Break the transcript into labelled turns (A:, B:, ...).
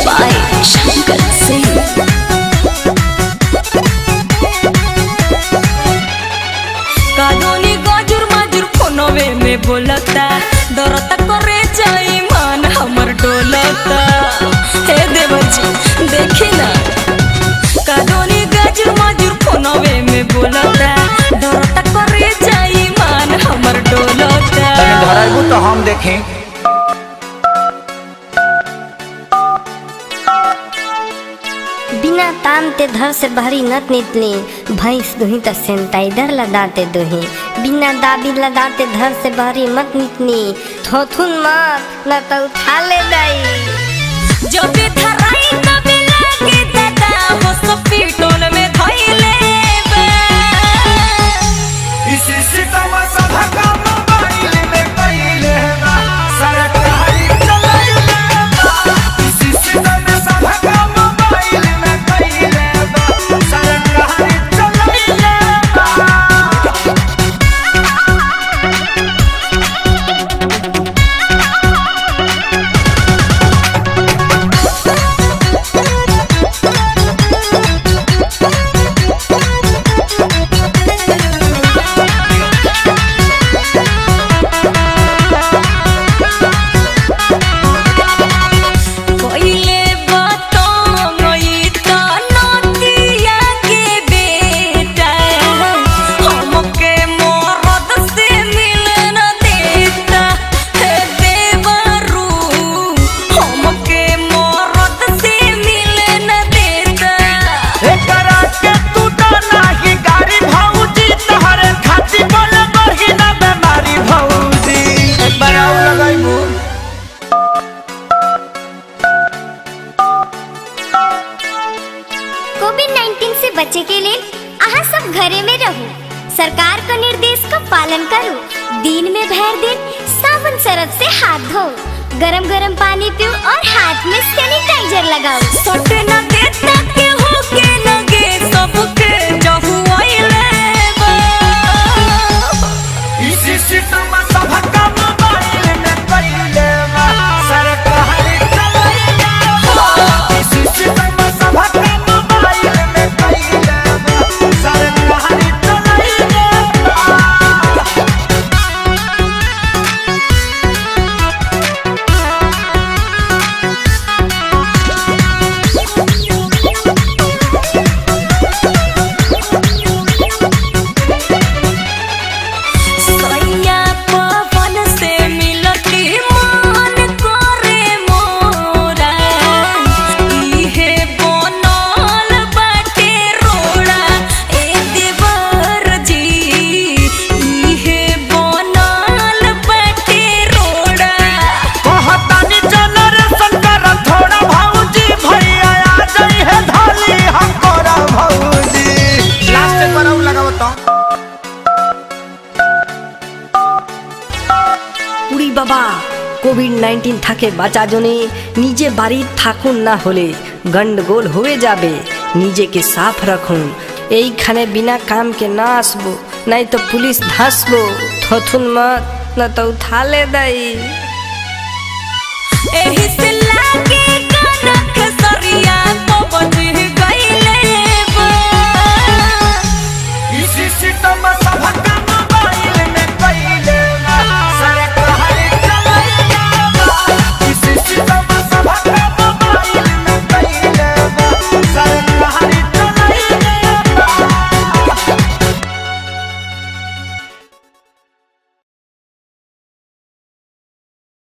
A: by Shankar Singh।
B: कादोनी गाजुर माजुर फोनवे में बोलता डरता करे जाई मान हमर डोलता। हे देवर जी देखी ना कादोनी गाजुर माजुर फोनवे में बोलता डरता करे जाई मान हमर डोलता।
C: धराइबू तो हम देखें।
D: बिना ताम ते घर से बाहरी नत निकली भैंस दुही तो सैनिटाइजर लगाते दुही बिना दाबी लगाते घर से बाहरी मत निकली थोथुन मत न तो उठा ले दाई
B: जो भी धराई तभी लागे दादा वो सब पीटोल में धइले बा।
C: इसी सितम सभा का मोबाइल में कइले बा सरकारी चलाइले बा। इसी सितम सभा का मोबाइल में कइले बा सरकारी चलाइले बा।
B: कोइले बातों गई तो नदिया के बेटा हमके मरद से मिलन देता। हे देवरू हमके मरद से मिलन देता।
C: एकरा के तू तो नाही गाड़ी भौजी तोहरे खाती बोल बरही ना बेमारी भौजी। एक बार आउ लगाइबू।
D: कोविड-19 से बचे के लिए आहा सब घरे में रहो सरकार का निर्देश का पालन करो दिन में भर दिन साबुन सरफ से हाथ धो गरम गरम पानी पियो और हाथ में सैनिटाइजर लगाओ।
B: सटे न देता के हो के लगे सबके जहु आइले बा।
C: इसी सितम सभा का मोबाइल में कइले बा सरकारी चलाइले बा। इसी सितम सभा का मोबाइल में कइले बा सरकारी चलाइले बा।
B: सैया पवन से मिलती मन करे मोरा इहे बनल बाटे रोड़ा। ए देवर जी इहे बनल बाटे रोड़ा।
C: कहतानी जनरेशन कर थोड़ा भौजी भैया आ जाई है धाली हम करा भौजी। लास्ट पर आउ लगाओ तो
E: উড়ি বাবা কোভিড-19 থাকে বাঁচা জনে নিজে বাড়ি থাকুন না হলে গন্ডগোল হয়ে যাবে নিজেকে সাফ রাখুন এইখানে বিনা কাম के ना আসবো নাই তো পুলিশ ধাসবো থথুন মত না তো উঠালে দাই।
B: एही से लागे कनक सरिया तो बज गइले बा।
C: इसी सितम सभा का